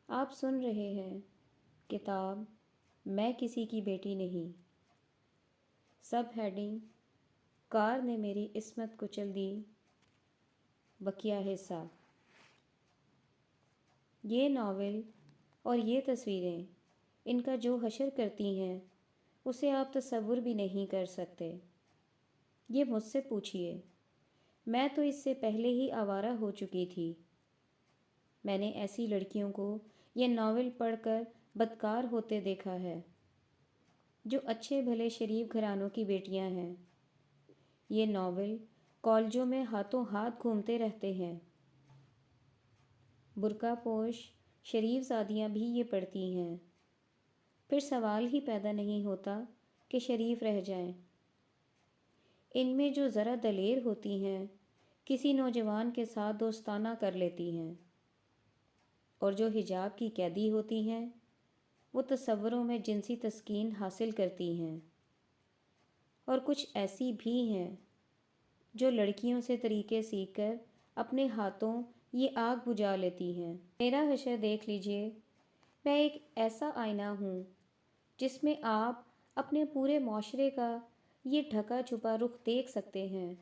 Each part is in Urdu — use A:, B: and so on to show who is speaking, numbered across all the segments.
A: آپ سن رہے ہیں کتاب میں کسی کی بیٹی نہیں۔ سب ہیڈنگ: کار نے میری عصمت کچل دی۔ بقیہ حصہ۔ یہ ناول اور یہ تصویریں ان کا جو حشر کرتی ہیں اسے آپ تصور بھی نہیں کر سکتے۔ یہ مجھ سے پوچھئے، میں تو اس سے پہلے ہی آوارہ ہو چکی تھی۔ میں نے ایسی لڑکیوں کو یہ ناول پڑھ کر بدکار ہوتے دیکھا ہے جو اچھے بھلے شریف گھرانوں کی بیٹیاں ہیں۔ یہ ناول کالجوں میں ہاتھوں ہاتھ گھومتے رہتے ہیں۔ برقع پوش شریف زادیاں بھی یہ پڑھتی ہیں، پھر سوال ہی پیدا نہیں ہوتا کہ شریف رہ جائیں۔ ان میں جو ذرا دلیر ہوتی ہیں کسی نوجوان کے ساتھ دوستانہ کر لیتی ہیں، اور جو حجاب کی قیدی ہوتی ہیں وہ تصوروں میں جنسی تسکین حاصل کرتی ہیں۔ اور کچھ ایسی بھی ہیں جو لڑکیوں سے طریقے سیکھ کر اپنے ہاتھوں یہ آگ بجھا لیتی ہیں۔ میرا حشر دیکھ لیجئے، میں ایک ایسا آئینہ ہوں جس میں آپ اپنے پورے معاشرے کا یہ ڈھکا چھپا رخ دیکھ سکتے ہیں۔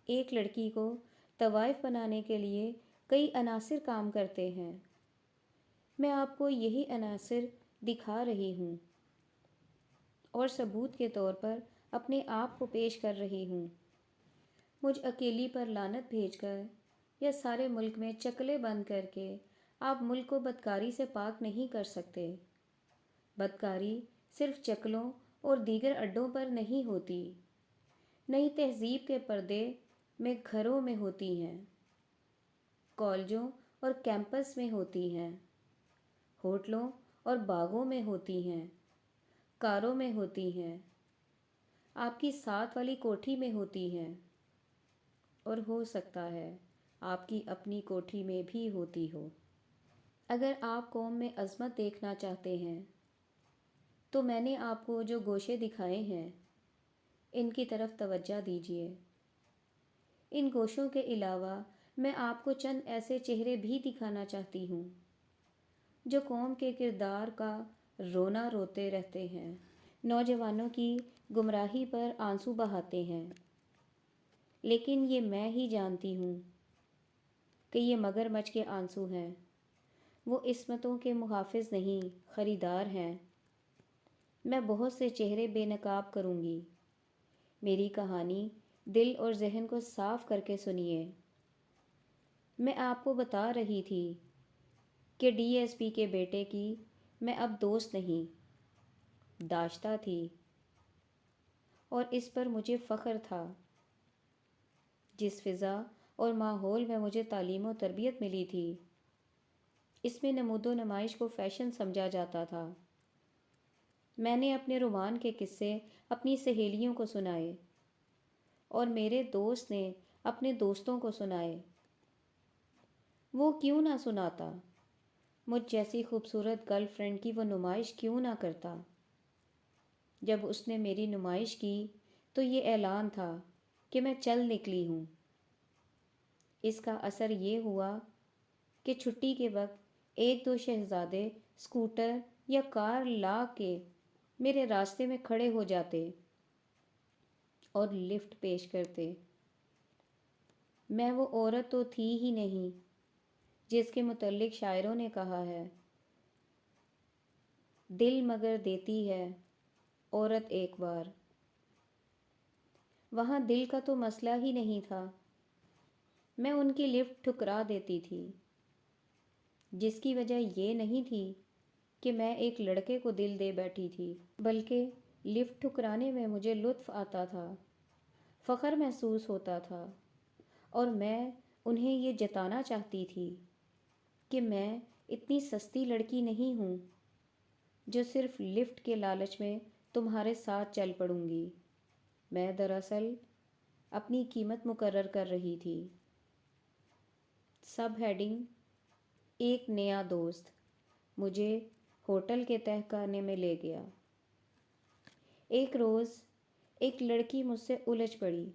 A: ایک لڑکی کو طوائف بنانے کے لیے کئی عناصر کام کرتے ہیں۔ میں آپ کو یہی عناصر دکھا رہی ہوں اور ثبوت کے طور پر اپنے آپ کو پیش کر رہی ہوں۔ مجھ اکیلی پر لعنت بھیج کر یا سارے ملک میں چکلے بند کر کے آپ ملک کو بدکاری سے پاک نہیں کر سکتے۔ بدکاری صرف چکلوں اور دیگر اڈوں پر نہیں ہوتی، نئی تہذیب کے پردے میں گھروں میں ہوتی ہیں، کالجوں اور کیمپس میں ہوتی ہیں، ہوٹلوں اور باغوں میں ہوتی ہیں، کاروں میں ہوتی ہیں، آپ کی ساتھ والی کوٹھی میں ہوتی ہیں، اور ہو سکتا ہے آپ کی اپنی کوٹھی میں بھی ہوتی ہو۔ اگر آپ قوم میں عظمت دیکھنا چاہتے ہیں تو میں نے آپ کو جو گوشے دکھائے ہیں ان کی طرف توجہ دیجیے۔ ان گوشوں کے علاوہ میں آپ کو چند ایسے چہرے بھی دکھانا چاہتی ہوں جو قوم کے کردار کا رونا روتے رہتے ہیں، نوجوانوں کی گمراہی پر آنسو بہاتے ہیں۔ لیکن یہ میں ہی جانتی ہوں کہ یہ مگر مچھ کے آنسو ہیں، وہ عصمتوں کے محافظ نہیں، خریدار ہیں۔ میں بہت سے چہرے بے نقاب کروں گی۔ میری کہانی دل اور ذہن کو صاف کر کے سنیے۔ میں آپ کو بتا رہی تھی کہ ڈی ایس پی کے بیٹے کی میں اب دوست نہیں، داشتہ تھی، اور اس پر مجھے فخر تھا۔ جس فضا اور ماحول میں مجھے تعلیم و تربیت ملی تھی اس میں نمود و نمائش کو فیشن سمجھا جاتا تھا۔ میں نے اپنے رومان کے قصے اپنی سہیلیوں کو سنائے اور میرے دوست نے اپنے دوستوں کو سنائے۔ وہ کیوں نہ سناتا؟ مجھ جیسی خوبصورت گرل فرینڈ کی وہ نمائش کیوں نہ کرتا؟ جب اس نے میری نمائش کی تو یہ اعلان تھا کہ میں چل نکلی ہوں۔ اس کا اثر یہ ہوا کہ چھٹی کے وقت ایک دو شہزادے اسکوٹر یا کار لا کے میرے راستے میں کھڑے ہو جاتے اور لفٹ پیش کرتے۔ میں وہ عورت تو تھی ہی نہیں جس کے متعلق شاعروں نے کہا ہے، دل مگر دیتی ہے عورت ایک بار۔ وہاں دل کا تو مسئلہ ہی نہیں تھا، میں ان کی لفٹ ٹھکرا دیتی تھی، جس کی وجہ یہ نہیں تھی کہ میں ایک لڑکے کو دل دے بیٹھی تھی، بلکہ لفٹ ٹھکرانے میں مجھے لطف آتا تھا، فخر محسوس ہوتا تھا، اور میں انہیں یہ جتانا چاہتی تھی کہ میں اتنی سستی لڑکی نہیں ہوں جو صرف لفٹ کے لالچ میں تمہارے ساتھ چل پڑوں گی۔ میں دراصل اپنی قیمت مقرر کر رہی تھی۔ سب ہیڈنگ: ایک نیا دوست مجھے ہوٹل کے تہہ خانے میں لے گیا۔ ایک روز ایک لڑکی مجھ سے الجھ پڑی۔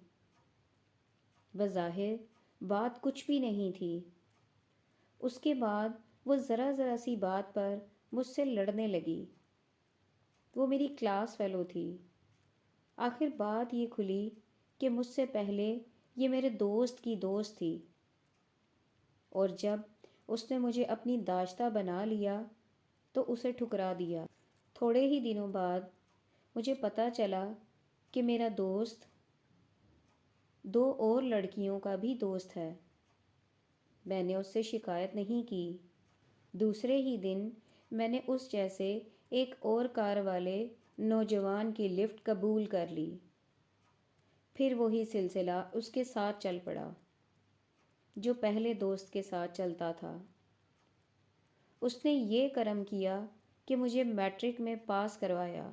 A: بظاہر بات کچھ بھی نہیں تھی۔ اس کے بعد وہ ذرا ذرا سی بات پر مجھ سے لڑنے لگی۔ وہ میری کلاس فیلو تھی۔ آخر بات یہ کھلی کہ مجھ سے پہلے یہ میرے دوست کی دوست تھی، اور جب اس نے مجھے اپنی داشتہ بنا لیا تو اسے ٹھکرا دیا۔ تھوڑے ہی دنوں بعد مجھے پتہ چلا کہ میرا دوست 2 اور لڑکیوں کا بھی دوست ہے۔ میں نے اس سے شکایت نہیں کی۔ دوسرے ہی دن میں نے اس جیسے ایک اور کار والے نوجوان کی لفٹ قبول کر لی۔ پھر وہی سلسلہ اس کے ساتھ چل پڑا جو پہلے دوست کے ساتھ چلتا تھا۔ اس نے یہ کرم کیا کہ مجھے میٹرک میں پاس کروایا،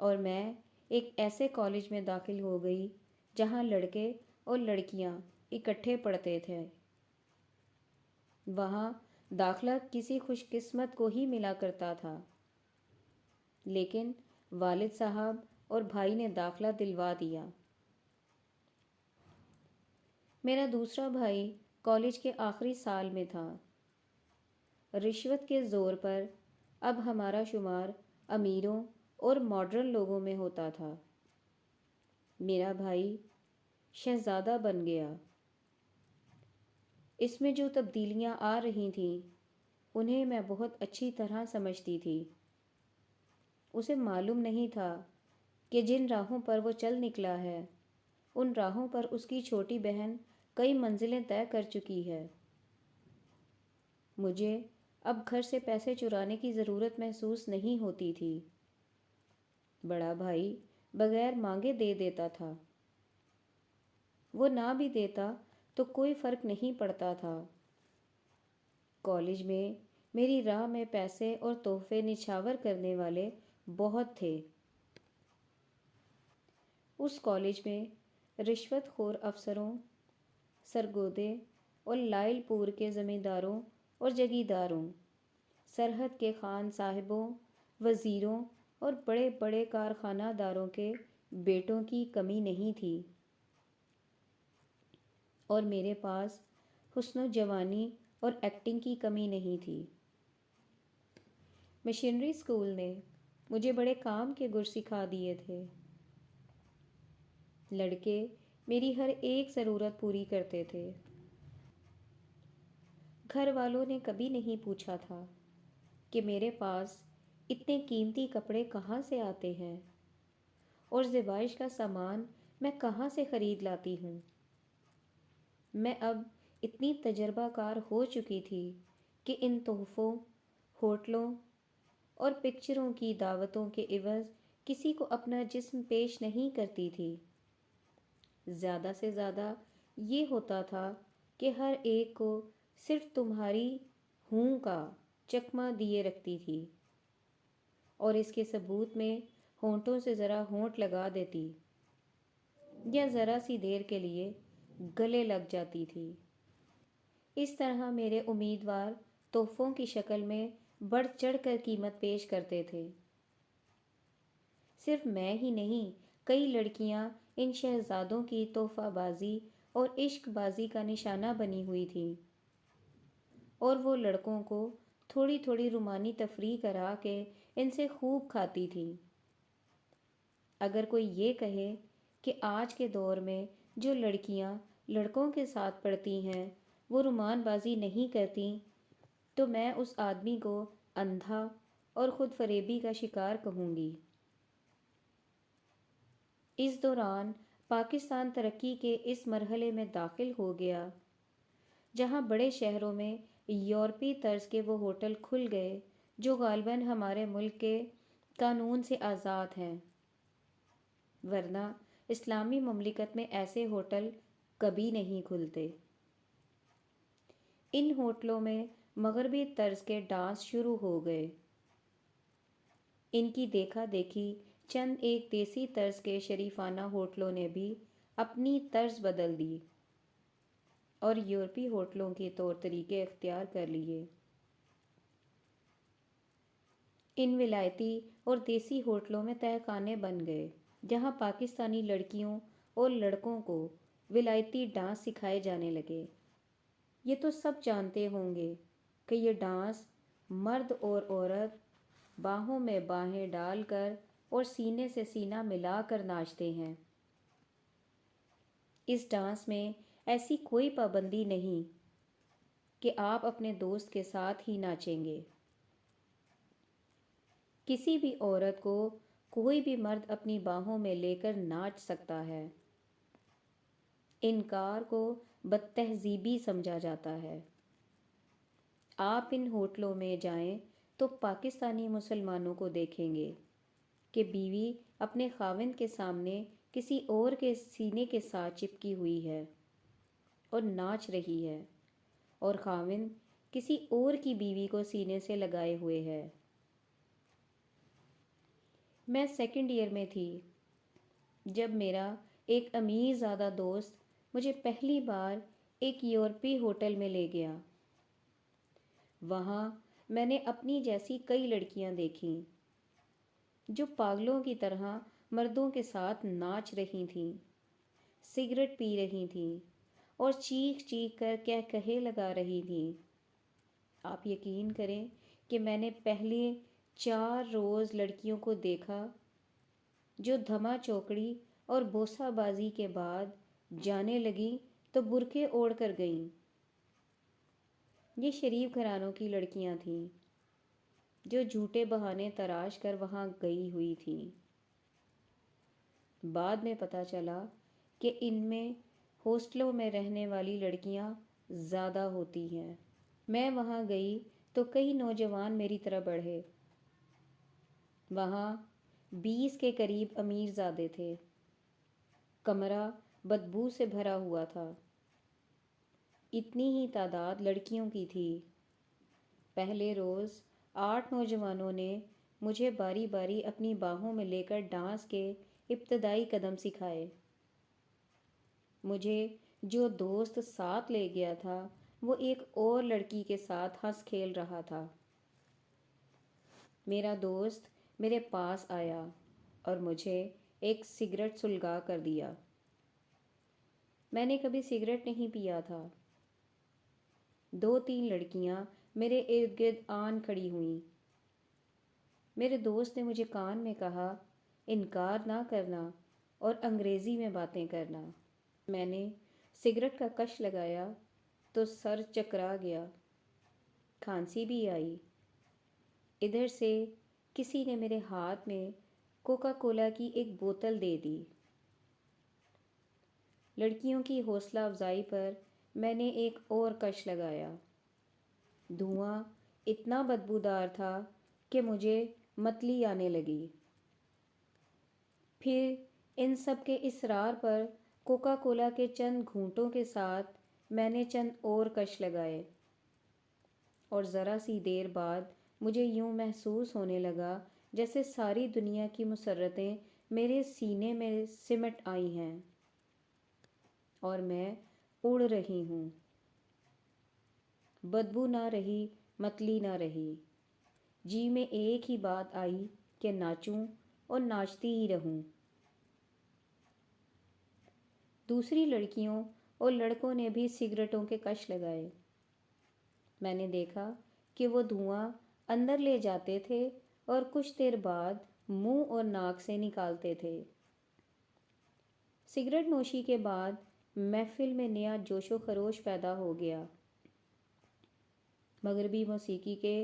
A: اور میں ایک ایسے کالج میں داخل ہو گئی جہاں لڑکے اور لڑکیاں اکٹھے پڑھتے تھے۔ وہاں داخلہ کسی خوش قسمت کو ہی ملا کرتا تھا، لیکن والد صاحب اور بھائی نے داخلہ دلوا دیا۔ میرا دوسرا بھائی کالج کے آخری سال میں تھا۔ رشوت کے زور پر اب ہمارا شمار امیروں اور ماڈرن لوگوں میں ہوتا تھا۔ میرا بھائی شہزادہ بن گیا۔ اس میں جو تبدیلیاں آ رہی تھیں انہیں میں بہت اچھی طرح سمجھتی تھی۔ اسے معلوم نہیں تھا کہ جن راہوں پر وہ چل نکلا ہے ان راہوں پر اس کی چھوٹی بہن کئی منزلیں طے کر چکی ہے۔ مجھے اب گھر سے پیسے چرانے کی ضرورت محسوس نہیں ہوتی تھی۔ بڑا بھائی بغیر مانگے دے دیتا تھا۔ وہ نہ بھی دیتا تو کوئی فرق نہیں پڑتا تھا۔ کالج میں میری راہ میں پیسے اور تحفے نچھاور کرنے والے بہت تھے۔ اس کالج میں رشوت خور افسروں، سرگودے اور لائل پور کے زمینداروں اور جگیرداروں، سرحد کے خان صاحبوں، وزیروں اور بڑے بڑے کارخانہ داروں کے بیٹوں کی کمی نہیں تھی، اور میرے پاس حسن و جوانی اور ایکٹنگ کی کمی نہیں تھی۔ مشنری اسکول نے مجھے بڑے کام کے گر سکھا دیے تھے۔ لڑکے میری ہر ایک ضرورت پوری کرتے تھے۔ گھر والوں نے کبھی نہیں پوچھا تھا کہ میرے پاس اتنے قیمتی کپڑے کہاں سے آتے ہیں اور زیبائش کا سامان میں کہاں سے خرید لاتی ہوں۔ میں اب اتنی تجربہ کار ہو چکی تھی کہ ان تحفوں، ہوٹلوں اور پکچروں کی دعوتوں کے عوض کسی کو اپنا جسم پیش نہیں کرتی تھی۔ زیادہ سے زیادہ یہ ہوتا تھا کہ ہر ایک کو صرف تمہاری ہوں کا چکمہ دیے رکھتی تھی، اور اس کے ثبوت میں ہونٹوں سے ذرا ہونٹ لگا دیتی یا ذرا سی دیر کے لیے گلے لگ جاتی تھی۔ اس طرح میرے امیدوار تحفوں کی شکل میں بڑھ چڑھ کر قیمت پیش کرتے تھے۔ صرف میں ہی نہیں، کئی لڑکیاں ان شہزادوں کی تحفہ بازی اور عشق بازی کا نشانہ بنی ہوئی تھیں، اور وہ لڑکوں کو تھوڑی تھوڑی رومانی تفریح کرا کے ان سے خوب کھاتی تھیں۔ اگر کوئی یہ کہے کہ آج کے دور میں جو لڑکیاں لڑکوں کے ساتھ پڑھتی ہیں وہ رومان بازی نہیں کرتی، تو میں اس آدمی کو اندھا اور خود فریبی کا شکار کہوں گی۔ اس دوران پاکستان ترقی کے اس مرحلے میں داخل ہو گیا جہاں بڑے شہروں میں یورپی طرز کے وہ ہوٹل کھل گئے جو غالباً ہمارے ملک کے قانون سے آزاد ہیں، ورنہ اسلامی مملکت میں ایسے ہوٹل کبھی نہیں کھلتے۔ ان ہوٹلوں میں مغربی طرز کے ڈانس شروع ہو گئے۔ ان کی دیکھا دیکھی چند ایک دیسی طرز کے شریفانہ ہوٹلوں نے بھی اپنی طرز بدل دی اور یورپی ہوٹلوں کے طور طریقے اختیار کر لیے۔ ان ولایتی اور دیسی ہوٹلوں میں تہہ خانے بن گئے جہاں پاکستانی لڑکیوں اور لڑکوں کو ولایتی ڈانس سکھائے جانے لگے۔ یہ تو سب جانتے ہوں گے کہ یہ ڈانس مرد اور عورت باہوں میں باہیں ڈال کر اور سینے سے سینہ ملا کر ناچتے ہیں۔ اس ڈانس میں ایسی کوئی پابندی نہیں کہ آپ اپنے دوست کے ساتھ ہی ناچیں گے۔ کسی بھی عورت کو کوئی بھی مرد اپنی باہوں میں لے کر ناچ سکتا ہے۔ انکار کو بدتہذیبی سمجھا جاتا ہے۔ آپ ان ہوٹلوں میں جائیں تو پاکستانی مسلمانوں کو دیکھیں گے کہ بیوی اپنے خاوند کے سامنے کسی اور کے سینے کے ساتھ چپکی ہوئی ہے اور ناچ رہی ہے، اور خاوند کسی اور کی بیوی کو سینے سے لگائے ہوئے ہے۔ میں سیکنڈ ایئر میں تھی جب میرا ایک امیر زادہ دوست مجھے پہلی بار ایک یورپی ہوٹل میں لے گیا۔ وہاں میں نے اپنی جیسی کئی لڑکیاں دیکھیں جو پاگلوں کی طرح مردوں کے ساتھ ناچ رہی تھیں، سگریٹ پی رہی تھیں اور چیخ چیخ کر کہے لگا رہی تھیں۔ آپ یقین کریں کہ میں نے پہلے 4 روز لڑکیوں کو دیکھا جو دھما چوکڑی اور بوسہ بازی کے بعد جانے لگیں تو برقعے اوڑھ کر گئیں۔ یہ شریف گھرانوں کی لڑکیاں تھیں جو جھوٹے بہانے تراش کر وہاں گئی ہوئی تھیں۔ بعد میں پتہ چلا کہ ان میں ہاسٹلوں میں رہنے والی لڑکیاں زیادہ ہوتی ہیں۔ میں وہاں گئی تو کئی نوجوان میری طرح بڑھے۔ وہاں 20 کے قریب امیر زادے تھے۔ کمرہ بدبو سے بھرا ہوا تھا۔ اتنی ہی تعداد لڑکیوں کی تھی۔ پہلے روز 8 نوجوانوں نے مجھے باری باری اپنی باہوں میں لے کر ڈانس کے ابتدائی قدم سکھائے۔ مجھے جو دوست ساتھ لے گیا تھا وہ ایک اور لڑکی کے ساتھ ہنس کھیل رہا تھا۔ میرا دوست میرے پاس آیا اور مجھے ایک سگریٹ سلگا کر دیا۔ میں نے کبھی سگریٹ نہیں پیا تھا۔ 2-3 لڑکیاں میرے ارد گرد آن کھڑی ہوئیں۔ میرے دوست نے مجھے کان میں کہا، انکار نہ کرنا اور انگریزی میں باتیں کرنا۔ میں نے سگریٹ کا کش لگایا تو سر چکرا گیا، کھانسی بھی آئی۔ ادھر سے کسی نے میرے ہاتھ میں کوکا کولا کی ایک بوتل دے دی۔ لڑکیوں کی حوصلہ افزائی پر میں نے ایک اور کش لگایا۔ دھواں اتنا بدبودار تھا کہ مجھے متلی آنے لگی۔ پھر ان سب کے اصرار پر کوکا کولا کے چند گھونٹوں کے ساتھ میں نے چند اور کش لگائے، اور ذرا سی دیر بعد مجھے یوں محسوس ہونے لگا جیسے ساری دنیا کی مسرتیں میرے سینے میں سمٹ آئی ہیں اور میں اڑ رہی ہوں۔ بدبو نہ رہی، متلی نہ رہی، جی میں ایک ہی بات آئی کہ ناچوں اور ناچتی ہی رہوں۔ دوسری لڑکیوں اور لڑکوں نے بھی سگریٹوں کے کش لگائے۔ میں نے دیکھا کہ وہ دھواں اندر لے جاتے تھے اور کچھ دیر بعد منہ اور ناک سے نکالتے تھے۔ سگریٹ نوشی کے بعد محفل میں نیا جوش و خروش پیدا ہو گیا۔ مغربی موسیقی کے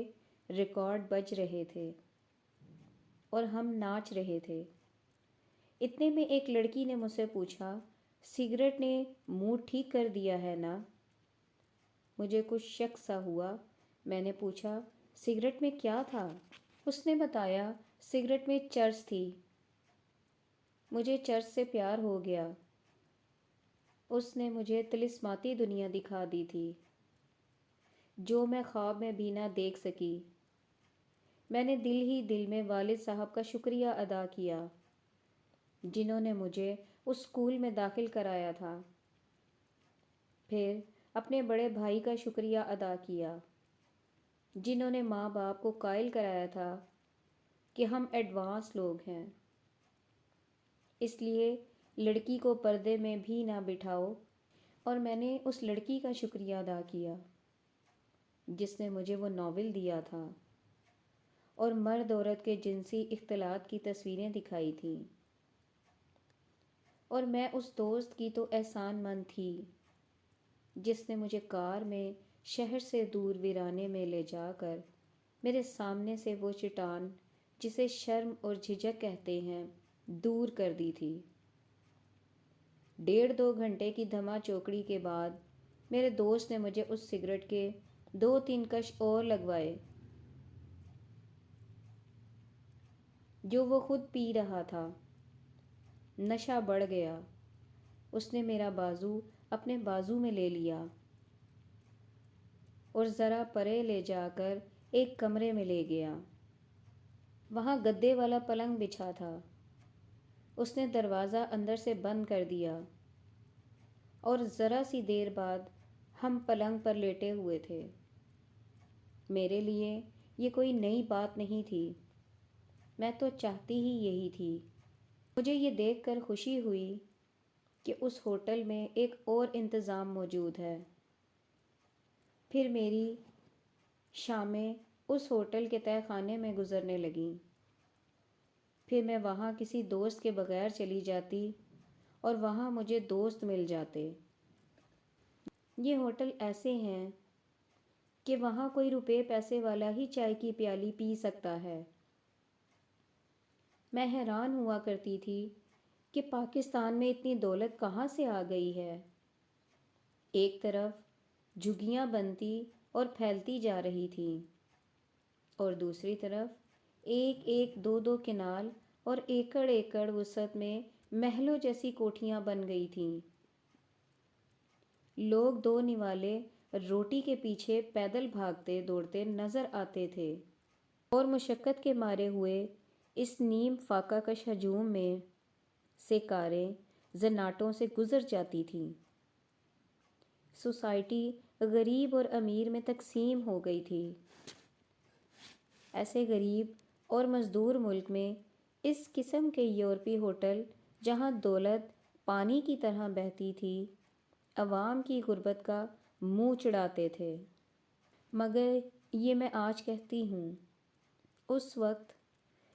A: ریکارڈ بج رہے تھے اور ہم ناچ رہے تھے۔ اتنے میں ایک لڑکی نے مجھ سے پوچھا، سگریٹ نے موڈ ٹھیک کر دیا ہے نا؟ مجھے کچھ شک سا ہوا۔ میں نے پوچھا، سگریٹ میں کیا تھا؟ اس نے بتایا، سگریٹ میں چرس تھی۔ مجھے چرس سے پیار ہو گیا۔ اس نے مجھے طلسماتی دنیا دکھا دی تھی جو میں خواب میں بھی نہ دیکھ سکی۔ میں نے دل ہی دل میں والد صاحب کا شکریہ ادا کیا جنہوں نے مجھے اس اسکول میں داخل کرایا تھا۔ پھر اپنے بڑے بھائی کا شکریہ ادا کیا جنہوں نے ماں باپ کو قائل کرایا تھا کہ ہم ایڈوانس لوگ ہیں، اس لیے لڑکی کو پردے میں بھی نہ بٹھاؤ۔ اور میں نے اس لڑکی کا شکریہ ادا کیا جس نے مجھے وہ ناول دیا تھا اور مرد عورت کے جنسی اختلاط کی تصویریں دکھائی تھیں، اور میں اس دوست کی تو احسان مند تھی جس نے مجھے کار میں شہر سے دور ویرانے میں لے جا کر میرے سامنے سے وہ چٹان جسے شرم اور جھجک کہتے ہیں دور کر دی تھی۔ 1.5-2 گھنٹے کی دھما چوکڑی کے بعد میرے دوست نے مجھے اس سگریٹ کے 2-3 کش اور لگوائے جو وہ خود پی رہا تھا۔ نشہ بڑھ گیا۔ اس نے میرا بازو اپنے بازو میں لے لیا اور ذرا پرے لے جا کر ایک کمرے میں لے گیا۔ وہاں گدے والا پلنگ بچھا تھا۔ اس نے دروازہ اندر سے بند کر دیا اور ذرا سی دیر بعد ہم پلنگ پر لیٹے ہوئے تھے۔ میرے لیے یہ کوئی نئی بات نہیں تھی، میں تو چاہتی ہی یہی تھی۔ مجھے یہ دیکھ کر خوشی ہوئی کہ اس ہوٹل میں ایک اور انتظام موجود ہے۔ پھر میری شامیں اس ہوٹل کے تہہ خانے میں گزرنے لگیں۔ پھر میں وہاں کسی دوست کے بغیر چلی جاتی اور وہاں مجھے دوست مل جاتے۔ یہ ہوٹل ایسے ہیں کہ وہاں کوئی روپے پیسے والا ہی چائے کی پیالی پی سکتا ہے۔ میں حیران ہوا کرتی تھی کہ پاکستان میں اتنی دولت کہاں سے آ گئی ہے۔ ایک طرف جھگیاں بنتی اور پھیلتی جا رہی تھیں اور دوسری طرف ایک 2 کنال اور ایکڑ ایکڑ وسعت میں محلوں جیسی کوٹھیاں بن گئی تھیں۔ لوگ 2 نوالے روٹی کے پیچھے پیدل بھاگتے دوڑتے نظر آتے تھے اور مشقت کے مارے ہوئے اس نیم فاقہ کش ہجوم میں سے کاریں زناٹوں سے گزر جاتی تھیں۔ سوسائٹی غریب اور امیر میں تقسیم ہو گئی تھی۔ ایسے غریب اور مزدور ملک میں اس قسم کے یورپی ہوٹل جہاں دولت پانی کی طرح بہتی تھی عوام کی غربت کا منہ چڑھاتے تھے۔ مگر یہ میں آج کہتی ہوں، اس وقت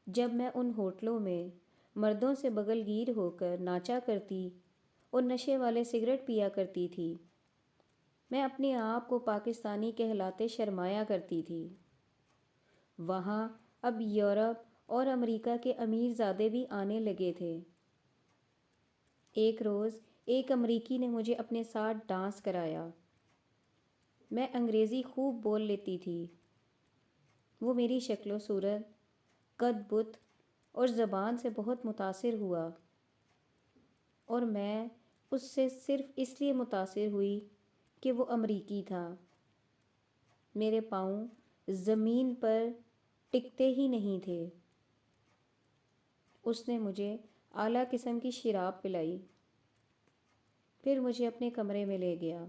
A: جب میں ان ہوٹلوں میں مردوں سے بغل گیر ہو کر ناچا کرتی اور نشے والے سگریٹ پیا کرتی تھی، میں اپنے آپ کو پاکستانی کہلاتے شرمایا کرتی تھی۔ وہاں اب یورپ اور امریکہ کے امیر زادے بھی آنے لگے تھے۔ ایک روز ایک امریکی نے مجھے اپنے ساتھ ڈانس کرایا۔ میں انگریزی خوب بول لیتی تھی۔ وہ میری شکل و صورت، قد بت اور زبان سے بہت متاثر ہوا اور میں اس سے صرف اس لیے متاثر ہوئی کہ وہ امریکی تھا۔ میرے پاؤں زمین پر ٹکتے ہی نہیں تھے۔ اس نے مجھے اعلیٰ قسم کی شراب پلائی، پھر مجھے اپنے کمرے میں لے گیا۔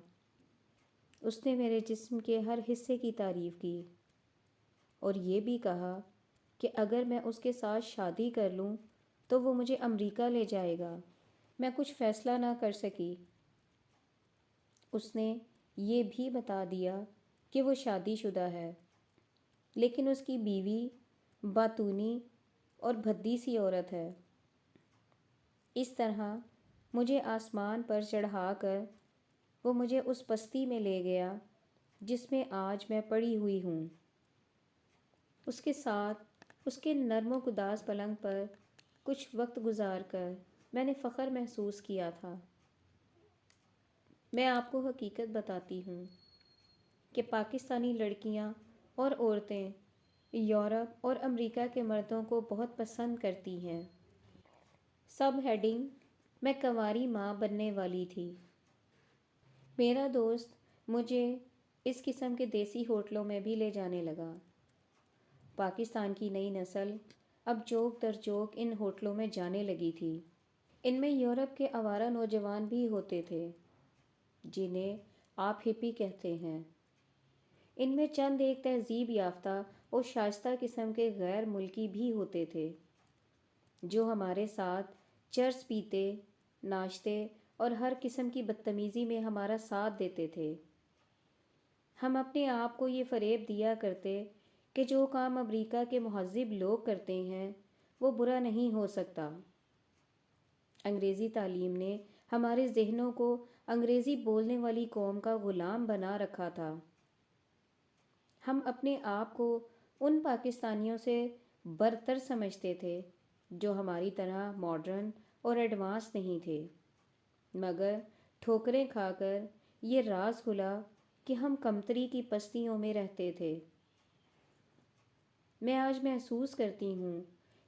A: اس نے میرے جسم کے ہر حصے کی تعریف کی اور یہ بھی کہا کہ اگر میں اس کے ساتھ شادی کر لوں تو وہ مجھے امریکہ لے جائے گا۔ میں کچھ فیصلہ نہ کر سکی۔ اس نے یہ بھی بتا دیا کہ وہ شادی شدہ ہے، لیکن اس کی بیوی باتونی اور بھدی سی عورت ہے۔ اس طرح مجھے آسمان پر چڑھا کر وہ مجھے اس پستی میں لے گیا جس میں آج میں پڑی ہوئی ہوں۔ اس کے ساتھ اس کے نرم و گداز پلنگ پر کچھ وقت گزار کر میں نے فخر محسوس کیا تھا۔ میں آپ کو حقیقت بتاتی ہوں کہ پاکستانی لڑکیاں اور عورتیں یورپ اور امریکہ کے مردوں کو بہت پسند کرتی ہیں۔ سب ہیڈنگ: میں کنواری ماں بننے والی تھی۔ میرا دوست مجھے اس قسم کے دیسی ہوٹلوں میں بھی لے جانے لگا۔ پاکستان کی نئی نسل اب چوک در چوک ان ہوٹلوں میں جانے لگی تھی۔ ان میں یورپ کے آوارہ نوجوان بھی ہوتے تھے جنہیں آپ ہپی کہتے ہیں۔ ان میں چند ایک تہذیب یافتہ اور شائستہ قسم کے غیر ملکی بھی ہوتے تھے جو ہمارے ساتھ چرس پیتے، ناچتے اور ہر قسم کی بدتمیزی میں ہمارا ساتھ دیتے تھے۔ ہم اپنے آپ کو یہ فریب دیا کرتے کہ جو کام امریکہ کے مہذب لوگ کرتے ہیں وہ برا نہیں ہو سکتا۔ انگریزی تعلیم نے ہمارے ذہنوں کو انگریزی بولنے والی قوم کا غلام بنا رکھا تھا۔ ہم اپنے آپ کو ان پاکستانیوں سے برتر سمجھتے تھے جو ہماری طرح ماڈرن اور ایڈوانس نہیں تھے، مگر ٹھوکریں کھا کر یہ راز کھلا کہ ہم کمتری کی پستیوں میں رہتے تھے۔ میں آج محسوس کرتی ہوں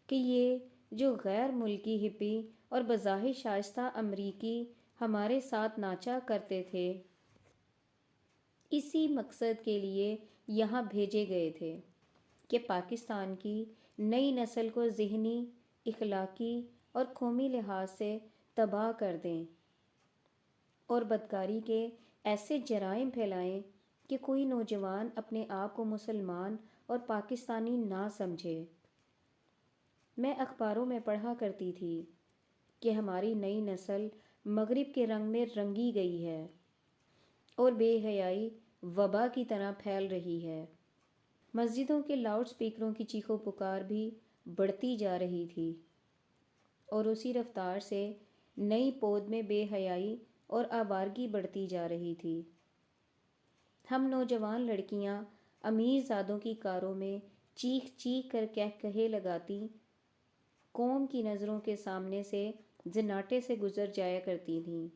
A: کہ یہ جو غیر ملکی ہپی اور بظاہر شائستہ امریکی ہمارے ساتھ ناچا کرتے تھے، اسی مقصد کے لیے یہاں بھیجے گئے تھے کہ پاکستان کی نئی نسل کو ذہنی، اخلاقی اور قومی لحاظ سے تباہ کر دیں اور بدکاری کے ایسے جرائم پھیلائیں کہ کوئی نوجوان اپنے آپ کو مسلمان اور پاکستانی نہ سمجھے۔ میں اخباروں میں پڑھا کرتی تھی کہ ہماری نئی نسل مغرب کے رنگ میں رنگی گئی ہے اور بے حیائی وبا کی طرح پھیل رہی ہے۔ مسجدوں کے لاؤڈ سپیکروں کی چیخو پکار بھی بڑھتی جا رہی تھی اور اسی رفتار سے نئی پود میں بے حیائی اور آوارگی بڑھتی جا رہی تھی۔ ہم نوجوان لڑکیاں امیر زادوں کی کاروں میں چیخ چیخ کر کہے لگاتی قوم کی نظروں کے سامنے سے زناٹے سے گزر جایا کرتی تھیں،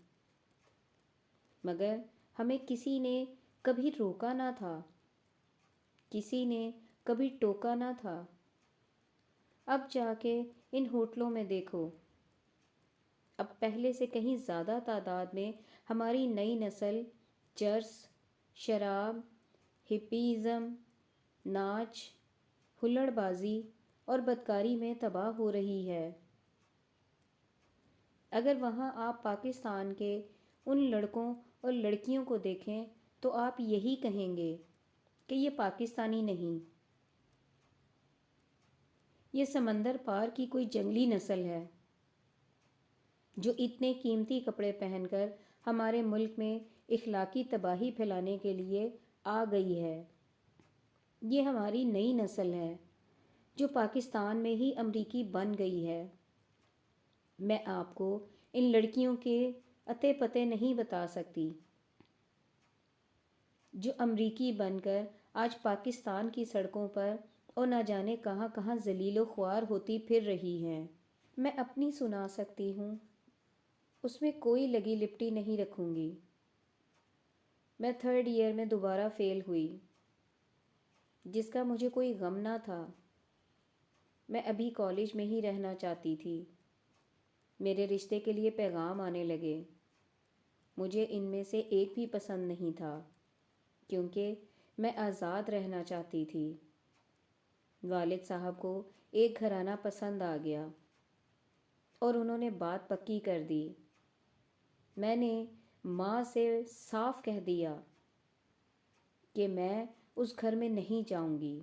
A: مگر ہمیں کسی نے کبھی روکا نہ تھا، کسی نے کبھی ٹوکا نہ تھا۔ اب جا کے ان ہوٹلوں میں دیکھو، اب پہلے سے کہیں زیادہ تعداد میں ہماری نئی نسل چرس، شراب، ہپیزم، ناچ، ہلڑ بازی اور بدکاری میں تباہ ہو رہی ہے۔ اگر وہاں آپ پاکستان کے ان لڑکوں اور لڑکیوں کو دیکھیں تو آپ یہی کہیں گے کہ یہ پاکستانی نہیں، یہ سمندر پار کی کوئی جنگلی نسل ہے جو اتنے قیمتی کپڑے پہن کر ہمارے ملک میں اخلاقی تباہی پھیلانے کے لیے آ گئی ہے۔ یہ ہماری نئی نسل ہے جو پاکستان میں ہی امریکی بن گئی ہے۔ میں آپ کو ان لڑکیوں کے اتے پتے نہیں بتا سکتی جو امریکی بن کر آج پاکستان کی سڑکوں پر اور نہ جانے کہاں کہاں ذلیل و خوار ہوتی پھر رہی ہیں۔ میں اپنی سنا سکتی ہوں، اس میں کوئی لگی لپٹی نہیں رکھوں گی۔ میں 3rd ایئر میں دوبارہ فیل ہوئی، جس کا مجھے کوئی غم نہ تھا۔ میں ابھی کالج میں ہی رہنا چاہتی تھی۔ میرے رشتے کے لیے پیغام آنے لگے۔ مجھے ان میں سے ایک بھی پسند نہیں تھا کیونکہ میں آزاد رہنا چاہتی تھی۔ والد صاحب کو ایک گھرانہ پسند آ گیا اور انہوں نے بات پکی کر دی۔ میں نے ماں سے صاف کہہ دیا کہ میں اس گھر میں نہیں جاؤں گی۔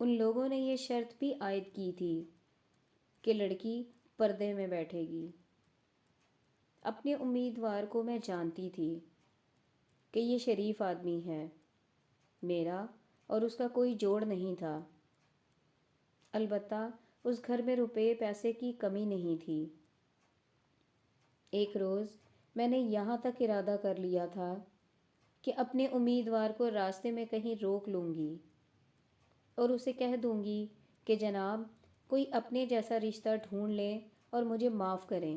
A: ان لوگوں نے یہ شرط بھی عائد کی تھی کہ لڑکی پردے میں بیٹھے گی۔ اپنے امیدوار کو میں جانتی تھی کہ یہ شریف آدمی ہے، میرا اور اس کا کوئی جوڑ نہیں تھا۔ البتہ اس گھر میں روپے پیسے کی کمی نہیں تھی۔ ایک روز میں نے یہاں تک ارادہ کر لیا تھا کہ اپنے امیدوار کو راستے میں کہیں روک لوں گی اور اسے کہہ دوں گی کہ جناب کوئی اپنے جیسا رشتہ ڈھونڈ لیں اور مجھے معاف کریں،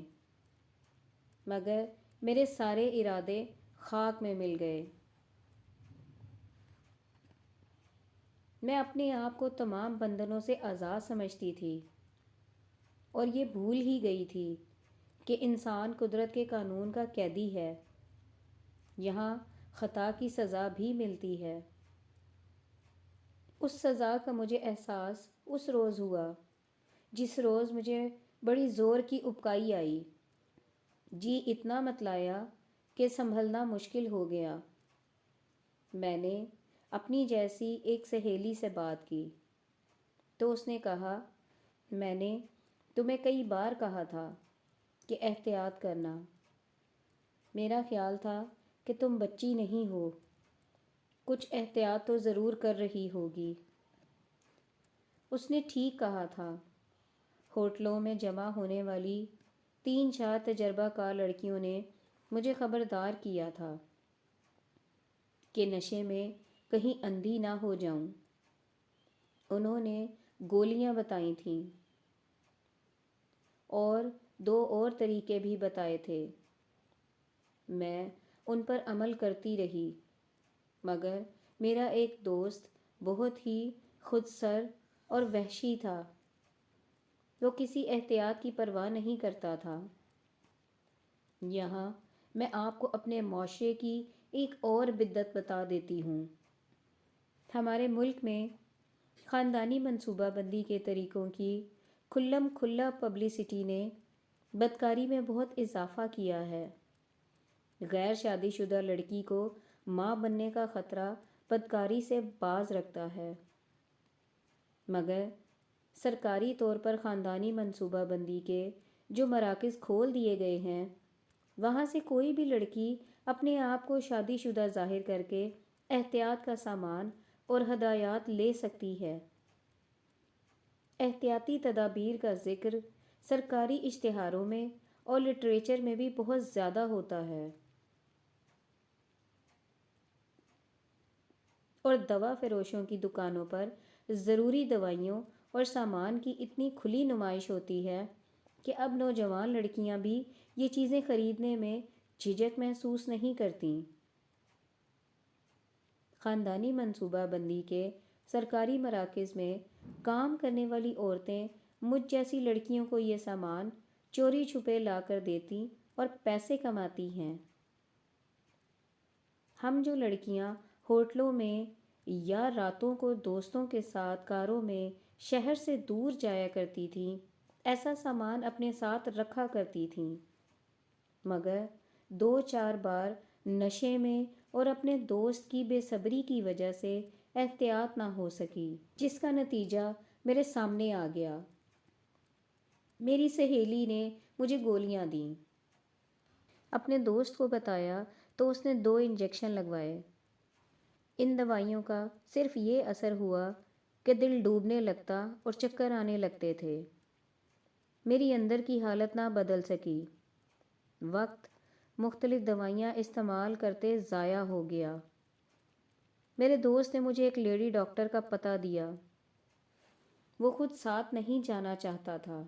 A: مگر میرے سارے ارادے خاک میں مل گئے۔ میں اپنے آپ کو تمام بندھنوں سے آزاد سمجھتی تھی اور یہ بھول ہی گئی تھی کہ انسان قدرت کے قانون کا قیدی ہے۔ یہاں خطا کی سزا بھی ملتی ہے۔ اس سزا کا مجھے احساس اس روز ہوا جس روز مجھے بڑی زور کی ابکائی آئی۔ جی اتنا متلایا کہ سنبھلنا مشکل ہو گیا۔ میں نے اپنی جیسی ایک سہیلی سے بات کی تو اس نے کہا، میں نے تمہیں کئی بار کہا تھا کہ احتیاط کرنا، میرا خیال تھا کہ تم بچی نہیں ہو، کچھ احتیاط تو ضرور کر رہی ہوگی۔ اس نے ٹھیک کہا تھا۔ ہوٹلوں میں جمع ہونے والی 3-4 تجربہ کار لڑکیوں نے مجھے خبردار کیا تھا کہ نشے میں کہیں اندھی نہ ہو جاؤں۔ انہوں نے گولیاں بتائی تھیں اور 2 اور طریقے بھی بتائے تھے۔ میں ان پر عمل کرتی رہی، مگر میرا ایک دوست بہت ہی خود سر اور وحشی تھا۔ وہ کسی احتیاط کی پرواہ نہیں کرتا تھا۔ یہاں میں آپ کو اپنے معاشرے کی ایک اور بدعت بتا دیتی ہوں۔ ہمارے ملک میں خاندانی منصوبہ بندی کے طریقوں کی کھلم کھلا پبلسٹی نے بدکاری میں بہت اضافہ کیا ہے۔ غیر شادی شدہ لڑکی کو ماں بننے کا خطرہ بدکاری سے باز رکھتا ہے، مگر سرکاری طور پر خاندانی منصوبہ بندی کے جو مراکز کھول دیے گئے ہیں، وہاں سے کوئی بھی لڑکی اپنے آپ کو شادی شدہ ظاہر کر کے احتیاط کا سامان اور ہدایات لے سکتی ہے۔ احتیاطی تدابیر کا ذکر سرکاری اشتہاروں میں اور لٹریچر میں بھی بہت زیادہ ہوتا ہے، اور دوا فروشوں کی دکانوں پر ضروری دوائیوں اور سامان کی اتنی کھلی نمائش ہوتی ہے کہ اب نوجوان لڑکیاں بھی یہ چیزیں خریدنے میں جھجک محسوس نہیں کرتیں۔ خاندانی منصوبہ بندی کے سرکاری مراکز میں کام کرنے والی عورتیں مجھ جیسی لڑکیوں کو یہ سامان چوری چھپے لا کر دیتی اور پیسے کماتی ہیں۔ ہم جو لڑکیاں ہوٹلوں میں یا راتوں کو دوستوں کے ساتھ کاروں میں شہر سے دور جایا کرتی تھیں، ایسا سامان اپنے ساتھ رکھا کرتی تھیں، مگر 2-4 بار نشے میں اور اپنے دوست کی بے صبری کی وجہ سے احتیاط نہ ہو سکی، جس کا نتیجہ میرے سامنے آ گیا۔ میری سہیلی نے مجھے گولیاں دیں۔ اپنے دوست کو بتایا تو اس نے 2 انجیکشن لگوائے۔ ان دوائیوں کا صرف یہ اثر ہوا کہ دل ڈوبنے لگتا اور چکر آنے لگتے تھے۔ میری اندر کی حالت نہ بدل سکی۔ وقت مختلف دوائیاں استعمال کرتے ضائع ہو گیا۔ میرے دوست نے مجھے ایک لیڈی ڈاکٹر کا پتہ دیا۔ وہ خود ساتھ نہیں جانا چاہتا تھا۔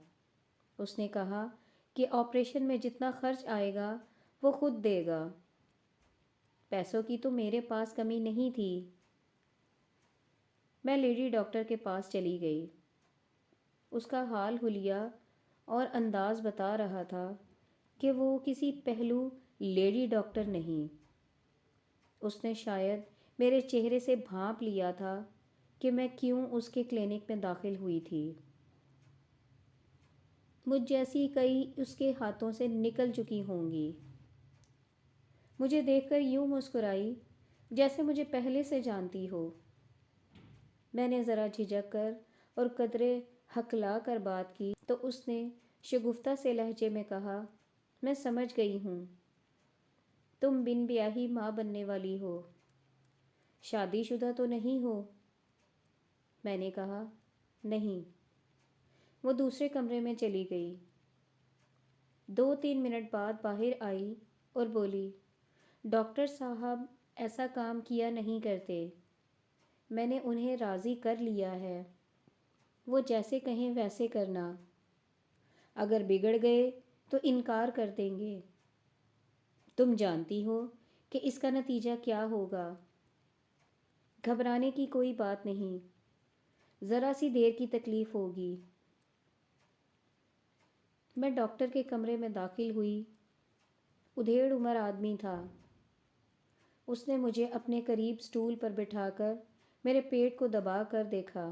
A: اس نے کہا کہ آپریشن میں جتنا خرچ آئے گا وہ خود دے گا۔ پیسوں کی تو میرے پاس کمی نہیں تھی۔ میں لیڈی ڈاکٹر کے پاس چلی گئی۔ اس کا حال حلیہ اور انداز بتا رہا تھا کہ وہ کسی پہلو لیڈی ڈاکٹر نہیں۔ اس نے شاید میرے چہرے سے بھانپ لیا تھا کہ میں کیوں اس کے کلینک میں داخل ہوئی تھی۔ مجھ جیسی کئی اس کے ہاتھوں سے نکل چکی ہوں گی۔ مجھے دیکھ کر یوں مسکرائی جیسے مجھے پہلے سے جانتی ہو۔ میں نے ذرا جھجک کر اور قدرے ہکلا کر بات کی تو اس نے شگفتہ سے لہجے میں کہا، میں سمجھ گئی ہوں، تم بن بیاہی ماں بننے والی ہو، شادی شدہ تو نہیں ہو؟ میں نے کہا، نہیں۔ وہ دوسرے کمرے میں چلی گئی۔ 2-3 منٹ بعد باہر آئی اور بولی، ڈاکٹر صاحب ایسا کام کیا نہیں کرتے، میں نے انہیں راضی کر لیا ہے، وہ جیسے کہیں ویسے کرنا، اگر بگڑ گئے تو انکار کر دیں گے، تم جانتی ہو کہ اس کا نتیجہ کیا ہوگا۔ گھبرانے کی کوئی بات نہیں، ذرا سی دیر کی تکلیف ہوگی۔ میں ڈاکٹر کے کمرے میں داخل ہوئی۔ ادھیڑ عمر آدمی تھا۔ اس نے مجھے اپنے قریب سٹول پر بٹھا کر میرے پیٹ کو دبا کر دیکھا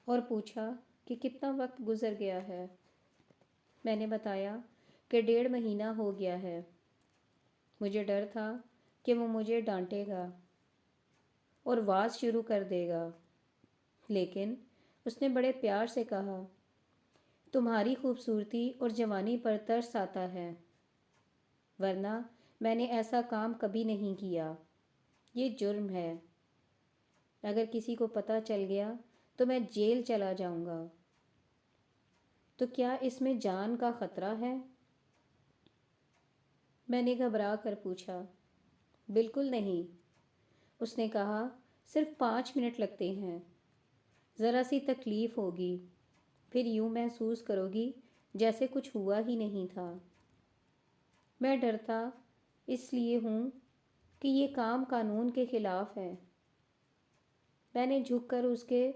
A: اور پوچھا کہ کتنا وقت گزر گیا ہے۔ میں نے بتایا کہ 1.5 مہینہ ہو گیا ہے۔ مجھے ڈر تھا کہ وہ مجھے ڈانٹے گا اور واز شروع کر دے گا، لیکن اس نے بڑے پیار سے کہا، تمہاری خوبصورتی اور جوانی پر ترس آتا ہے، ورنہ میں نے ایسا کام کبھی نہیں کیا، یہ جرم ہے، اگر کسی کو پتہ چل گیا تو میں جیل چلا جاؤں گا۔ تو کیا اس میں جان کا خطرہ ہے؟ میں نے گھبرا کر پوچھا۔ بالکل نہیں، اس نے کہا، صرف 5 منٹ لگتے ہیں، ذرا سی تکلیف ہوگی، پھر یوں محسوس کرو گی جیسے کچھ ہوا ہی نہیں تھا۔ میں ڈرتا اس لیے ہوں کہ یہ کام قانون کے خلاف ہے۔ میں نے جھک کر اس کے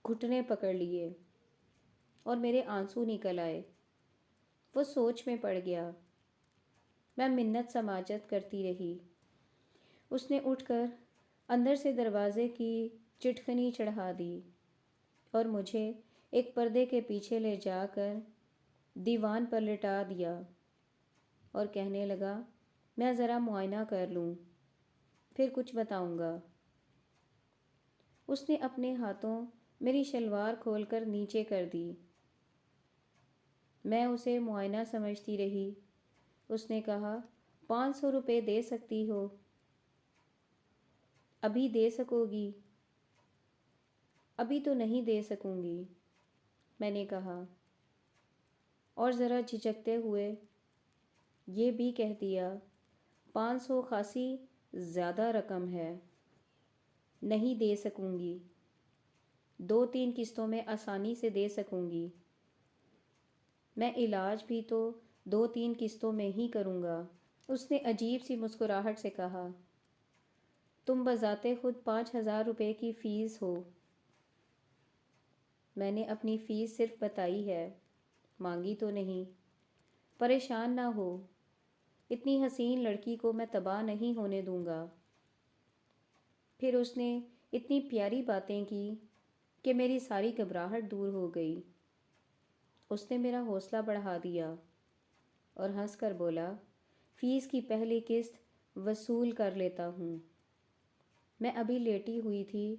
A: گھٹنے پکڑ لیے اور میرے آنسو نکل آئے۔ وہ سوچ میں پڑ گیا۔ میں منت سماجت کرتی رہی۔ اس نے اٹھ کر اندر سے دروازے کی چٹکنی چڑھا دی اور مجھے ایک پردے کے پیچھے لے جا کر دیوان پر لٹا دیا اور کہنے لگا، میں ذرا معائنہ کر لوں، پھر کچھ بتاؤں گا۔ اس نے اپنے ہاتھوں میری شلوار کھول کر نیچے کر دی۔ میں اسے معائنہ سمجھتی رہی۔ اس نے کہا، 500 روپے دے سکتی ہو؟ ابھی دے سکو گی؟ ابھی تو نہیں دے سکوں گی، میں نے کہا، اور ذرا جھجکتے ہوئے یہ بھی کہہ دیا، 500 خاصی زیادہ رقم ہے، نہیں دے سکوں گی، 2-3 قسطوں میں آسانی سے دے سکوں گی، میں علاج بھی تو 2-3 قسطوں میں ہی کروں گا۔ اس نے عجیب سی مسکراہٹ سے کہا، تم بذات خود 5,000 روپے کی فیس ہو۔ میں نے اپنی فیس صرف بتائی ہے، مانگی تو نہیں۔ پریشان نہ ہو، اتنی حسین لڑکی کو میں تباہ نہیں ہونے دوں گا۔ پھر اس نے اتنی پیاری باتیں کی کہ میری ساری گھبراہٹ دور ہو گئی۔ اس نے میرا حوصلہ بڑھا دیا اور ہنس کر بولا، فیس کی پہلی قسط وصول کر لیتا ہوں۔ میں ابھی لیٹی ہوئی تھی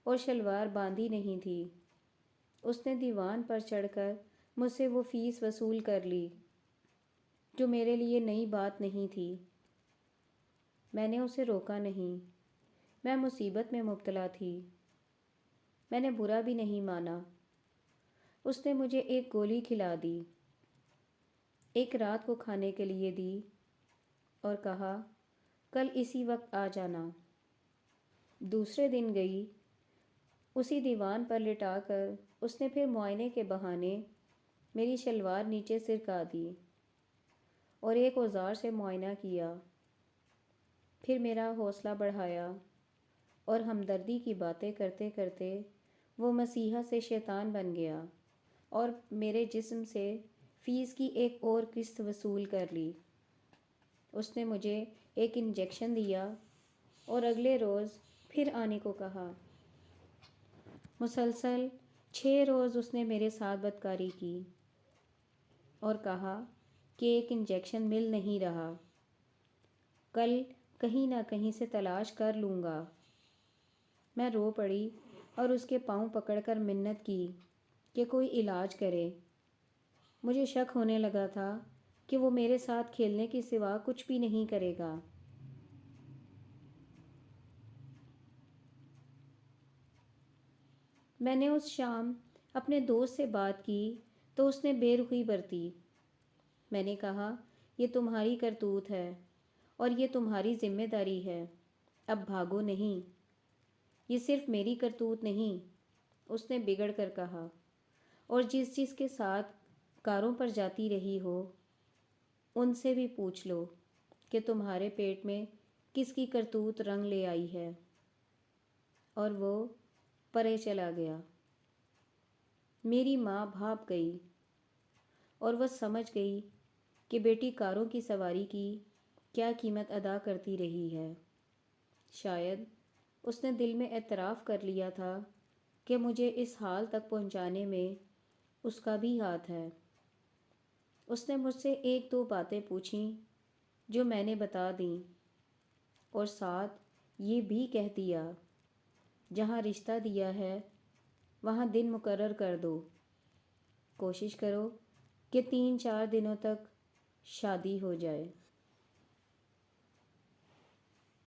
A: اور شلوار باندھی نہیں تھی۔ اس نے دیوان پر چڑھ کر مجھ سے وہ فیس وصول کر لی، جو میرے لیے نئی بات نہیں تھی۔ میں نے اسے روکا نہیں، میں مصیبت میں مبتلا تھی۔ میں نے برا بھی نہیں مانا۔ اس نے مجھے ایک گولی کھلا دی، ایک رات کو کھانے کے لیے دی اور کہا، کل اسی وقت آ جانا۔ دوسرے دن گئی، اسی دیوان پر لٹا کر اس نے پھر معائنے کے بہانے میری شلوار نیچے سرکا دی اور ایک اوزار سے معائنہ کیا۔ پھر میرا حوصلہ بڑھایا اور ہمدردی کی باتیں کرتے کرتے وہ مسیحا سے شیطان بن گیا اور میرے جسم سے فیس کی ایک اور قسط وصول کر لی۔ اس نے مجھے ایک انجیکشن دیا اور اگلے روز پھر آنے کو کہا۔ مسلسل 6 روز اس نے میرے ساتھ بدکاری کی اور کہا کہ ایک انجیکشن مل نہیں رہا، کل کہیں نہ کہیں سے تلاش کر لوں گا۔ میں رو پڑی اور اس کے پاؤں پکڑ کر منت کی کہ کوئی علاج کرے۔ مجھے شک ہونے لگا تھا کہ وہ میرے ساتھ کھیلنے کے سوا کچھ بھی نہیں کرے گا۔ میں نے اس شام اپنے دوست سے بات کی تو اس نے بے رخی برتی۔ میں نے کہا، یہ تمہاری کرتوت ہے اور یہ تمہاری ذمہ داری ہے، اب بھاگو نہیں۔ یہ صرف میری کرتوت نہیں، اس نے بگڑ کر کہا، اور جس کے ساتھ کاروں پر جاتی رہی ہو ان سے بھی پوچھ لو کہ تمہارے پیٹ میں کس کی کرتوت رنگ لے آئی ہے۔ اور وہ پرے چلا گیا۔ میری ماں بھاپ گئی اور وہ سمجھ گئی کہ بیٹی کاروں کی سواری کی کیا قیمت ادا کرتی رہی ہے۔ شاید اس نے دل میں اعتراف کر لیا تھا کہ مجھے اس حال تک پہنچانے میں اس کا بھی ہاتھ ہے۔ اس نے مجھ سے 1-2 باتیں پوچھیں جو میں نے بتا دیں اور ساتھ یہ بھی کہہ دیا، جہاں رشتہ دیا ہے وہاں دن مقرر کر دو، کوشش کرو کہ 3-4 دنوں تک شادی ہو جائے۔